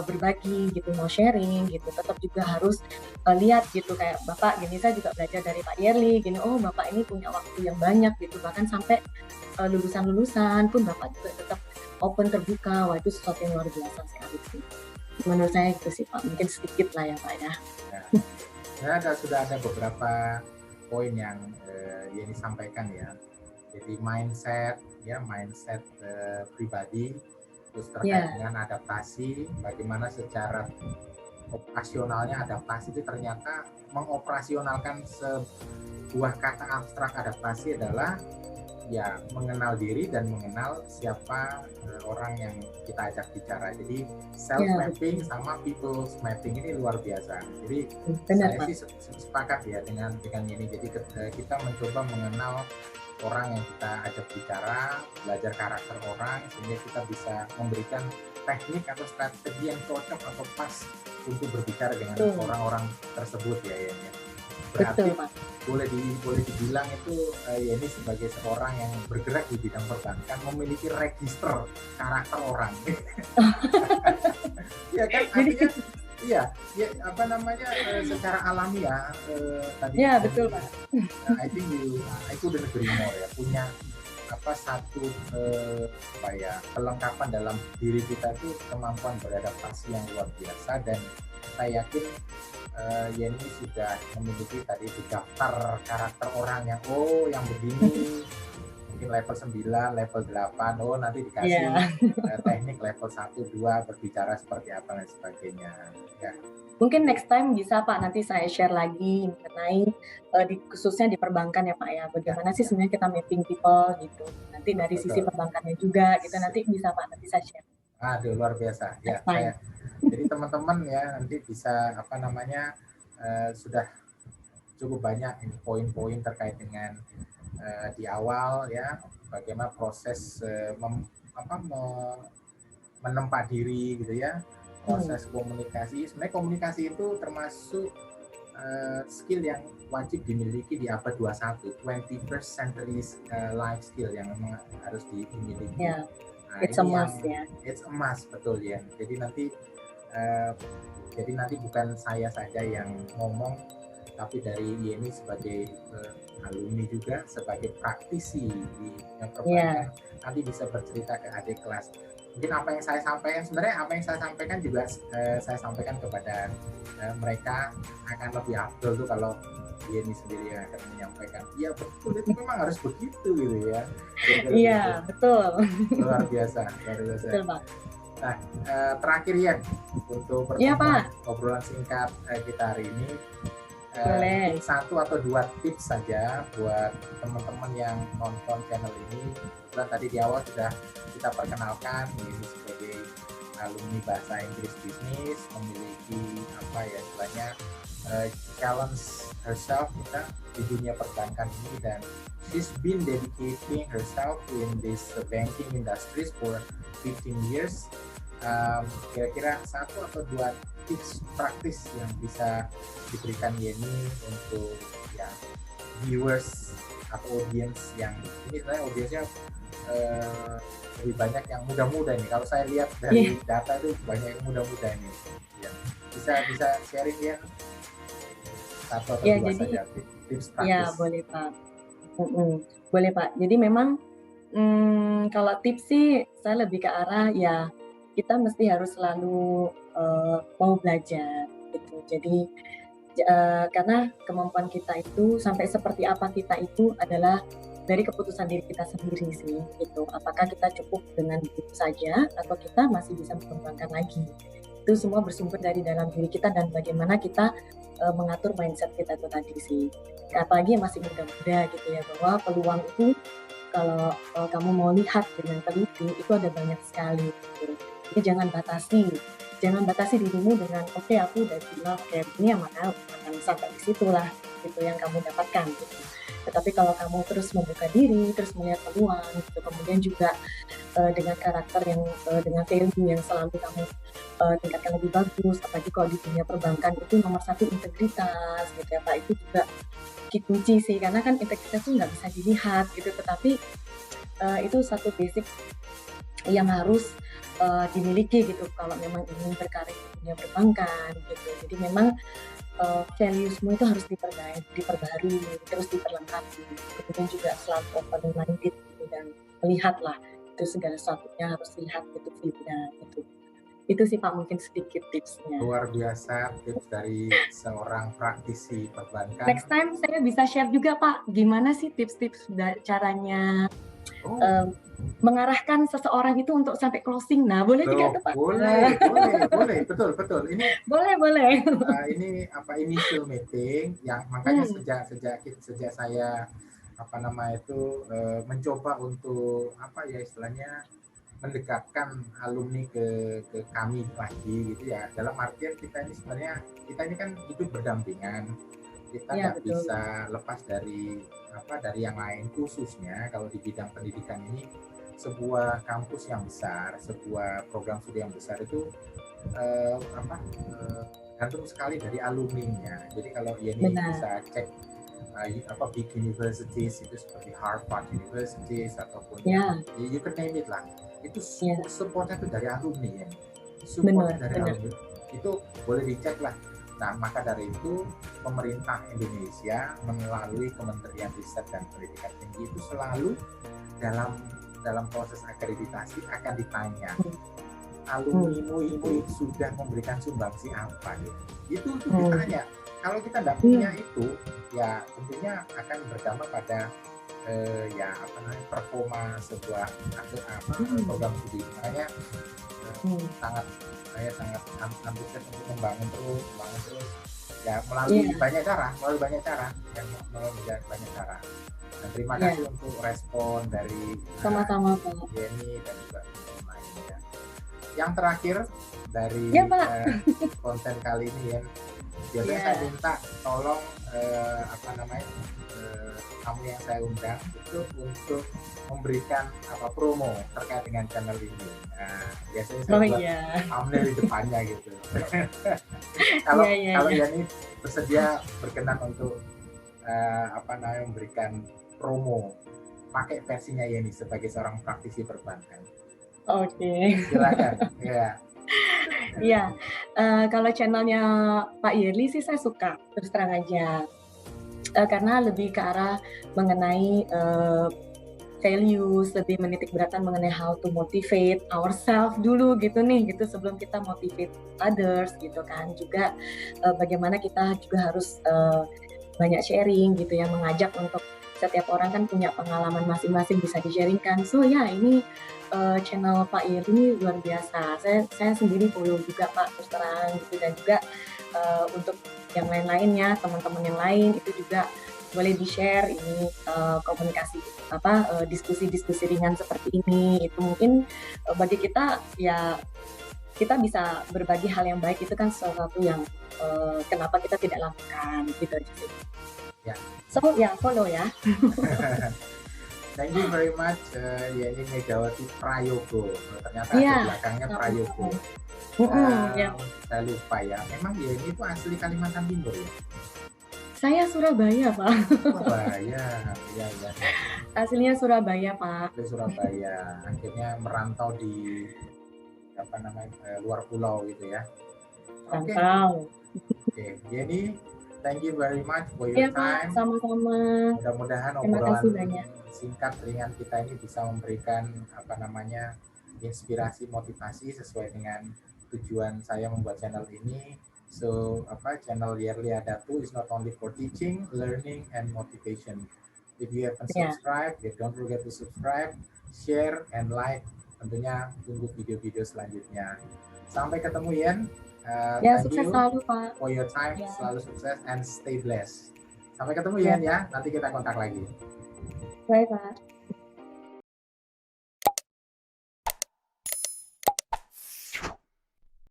berbagi gitu, mau sharing gitu. Tetap juga harus lihat gitu kayak Bapak gini, saya juga belajar dari Pak Yerli gini, oh Bapak ini punya waktu yang banyak gitu, bahkan sampai lulusan-lulusan pun Bapak juga tetap open terbuka. Wah itu sesuatu yang luar biasa sekali sih. Menurut saya gitu sih Pak, mungkin sedikit lah ya Pak ya. Sudah ada beberapa poin yang Yeni sampaikan ya. Jadi mindset pribadi, terus terkait dengan adaptasi, bagaimana secara operasionalnya adaptasi itu ternyata mengoperasionalkan sebuah kata abstrak adaptasi adalah ya mengenal diri dan mengenal siapa orang yang kita ajak bicara. Jadi self mapping sama people mapping ini luar biasa. Jadi saya sih sepakat ya dengan ini. Jadi kita mencoba mengenal orang yang kita ajak bicara, belajar karakter orang sehingga kita bisa memberikan teknik atau strategi yang cocok atau pas untuk berbicara dengan orang-orang tersebut ya. Berarti boleh dibilang itu ini sebagai seorang yang bergerak di bidang perbankan memiliki register karakter orang. Ya kan artinya secara alamiah tadi. Ya betul Pak. I think I couldn't agree more ya, punya satu kelengkapan dalam diri kita itu kemampuan beradaptasi yang luar biasa, dan saya yakin Yeni sudah memiliki tadi di daftar karakter orang yang yang begini mungkin level 9, level 8, nanti dikasih teknik level 1, 2 berbicara seperti apa dan sebagainya ya. Mungkin next time bisa Pak, nanti saya share lagi mengenai khususnya di perbankan ya Pak ya, bagaimana sih sebenarnya kita mapping people gitu, nanti dari sisi perbankannya juga gitu, nanti bisa Pak, nanti saya share. Aduh luar biasa ya. Jadi teman-teman ya nanti bisa sudah cukup banyak ini poin-poin terkait dengan di awal ya, bagaimana proses menempa diri gitu ya, proses komunikasi. Sebenarnya komunikasi itu termasuk skill yang wajib dimiliki di abad 21, 21st century life skill yang memang harus dimiliki. It's a must ya. It's a must, betul ya. Jadi nanti bukan saya saja yang ngomong, tapi dari Yeni sebagai alumni juga, sebagai praktisi di perbankan, nanti bisa bercerita ke adik kelas. Mungkin apa yang saya sampaikan juga saya sampaikan kepada mereka akan lebih afdol tuh kalau Yeni sendiri yang akan menyampaikan. Iya betul, itu memang harus begitu gitu ya. Iya betul. Luar biasa. Betul Pak. Nah, terakhir ya untuk pertemuan obrolan singkat kita hari ini, satu atau dua tips saja buat teman-teman yang nonton channel ini. Kebetulan tadi di awal sudah kita perkenalkan ini sebagai alumni bahasa Inggris bisnis, memiliki istilahnya challenge herself di dunia perbankan ini, dan she's been dedicating herself in this banking industries for 15 years. Kira-kira satu atau dua tips praktis yang bisa diberikan Yeni untuk viewers atau audience yang ini sebenarnya audiensnya lebih banyak yang muda-muda nih. Kalau saya lihat dari data itu banyak yang muda-muda ini. Bisa sharing ya satu atau dua saja tips praktis. Ya boleh Pak. Boleh Pak. Jadi memang Kalau tips sih saya lebih ke arah ya kita mesti harus selalu, mau belajar gitu. Jadi, karena kemampuan kita itu sampai seperti apa kita itu adalah dari keputusan diri kita sendiri sih gitu. Apakah kita cukup dengan itu saja atau kita masih bisa mengembangkan lagi. Itu semua bersumber dari dalam diri kita dan bagaimana kita, mengatur mindset kita itu tadi sih. Apalagi yang masih muda-muda gitu ya, bahwa peluang itu kalau, kamu mau lihat dengan teliti itu ada banyak sekali gitu. Jadi jangan batasi dirimu dengan, "Oke aku udah bilang kayak gini ya maka akan sampai di situlah," gitu yang kamu dapatkan gitu. Tetapi kalau kamu terus membuka diri, terus melihat peluang gitu, kemudian juga, dengan karakter yang, dengan value yang selalu kamu, tingkatkan lebih bagus, apalagi kalau di dunia perbankan itu nomor satu integritas gitu ya Pak, itu juga kunci sih, karena kan integritas itu nggak bisa dilihat gitu, tetapi itu satu basic yang harus dimiliki gitu kalau memang ingin berkarir di dunia perbankan gitu. Jadi memang values-mu itu harus diperbaharui, terus diperlengkapi. Kemudian juga selalu open minded gitu dan melihatlah itu segala sesuatunya harus lihat gitu view-nya gitu. Itu sih Pak mungkin sedikit tipsnya. Luar biasa tips dari seorang praktisi perbankan. Next time saya bisa share juga Pak, gimana sih tips-tips caranya Oh, mengarahkan seseorang itu untuk sampai closing. Nah, boleh juga tuh Pak. boleh, betul. Boleh, boleh. Ini apa initial meeting yang makanya Hmm, sejak saya apa nama itu mencoba untuk apa ya istilahnya mendekatkan alumni ke kami lagi gitu ya, dalam artian kita ini sebenarnya kita ini kan hidup berdampingan, kita ya nggak betul. bisa lepas dari apa dari yang lain, khususnya kalau di bidang pendidikan ini sebuah kampus yang besar, sebuah program studi yang besar itu apa gantung sekali dari alumninya. Jadi kalau Yeni Benar. bisa cek apa big universities itu seperti Harvard University ataupun yang Ya, you can name it lah, itu ya, supportnya itu dari alumni ya, supportnya benar, dari benar. alumni itu boleh dicek lah. Nah maka dari itu pemerintah Indonesia melalui Kementerian Riset dan Pendidikan Tinggi itu selalu dalam dalam proses akreditasi akan ditanya Hmm, hmm, alumnimu ini sudah memberikan sumbangsi apa gitu. Itu hmm, ditanya. Kalau kita tidak punya hmm, itu, ya tentunya akan berdampak pada ya apa namanya performa sebuah hmm, program studi. Makanya hmm. sangat saya sangat antusias untuk membangun terus ya Iya, melalui banyak cara, dan melalui banyak cara. Dan terima iya, kasih untuk respon dari sama-sama Pak. Yeni dan juga teman lainnya. Yang terakhir Ya dari Pak. konten kali ini ya, biasanya saya Iya. minta tolong apa namanya kamu yang saya undang itu untuk memberikan apa promo terkait dengan channel ini. Nah, biasanya saya Oh buat iya. thumbnail di depannya gitu. Iya, kalau iya, kalau iya. Yani bersedia berkenan untuk apa namanya memberikan promo pakai versinya Yani sebagai seorang praktisi perbankan. Oke. Silakan. Ya. Iya, kalau channelnya Pak Yerli sih saya suka, terus terang aja. Karena lebih ke arah mengenai, values, lebih menitik beratkan mengenai how to motivate ourselves dulu gitu nih, gitu sebelum kita motivate others gitu kan. Juga, bagaimana kita juga harus, banyak sharing gitu ya, mengajak untuk setiap orang kan punya pengalaman masing-masing bisa di-sharing-kan. So ya ini, channel Pak Iri ini luar biasa. Saya sendiri follow juga Pak, terus terang gitu dan juga, untuk yang lain-lainnya, teman-teman yang lain itu juga boleh di-share ini, komunikasi apa, diskusi-diskusi ringan seperti ini. Itu mungkin, bagi kita ya kita bisa berbagi hal yang baik itu kan sesuatu yang, kenapa kita tidak lakukan, gitu aja sih. Ya. So, ya follow ya. Thank you very much, Yeni Megawati Prayogo. Ternyata ada Iya, belakangnya Prayogo. sama-sama. Ya. Saya lupa ya. Memang Yeni itu asli Kalimantan Timur ya? Saya Surabaya, Pak. Surabaya, ya, ya. Aslinya Surabaya, Pak. Asli Surabaya. Akhirnya merantau di apa namanya luar pulau gitu ya. Oke, Rantau. oke. Yeni, thank you very much for Iya your Pak, time. sama-sama. Mudah-mudahan Terima obrolan kasih banyak. singkat ringan kita ini bisa memberikan inspirasi, motivasi sesuai dengan tujuan saya membuat channel ini. So, channel Yearly Adatu is not only for teaching, learning, and motivation. If you haven't Ya, subscribed, don't forget to subscribe, share, and like. Tentunya tunggu video-video selanjutnya. Sampai ketemu Yen. ya Thank sukses you selalu Pak. for your time. Ya, Selalu sukses and stay blessed. Sampai ketemu ya Yen ya. Nanti kita kontak lagi. baik Pak.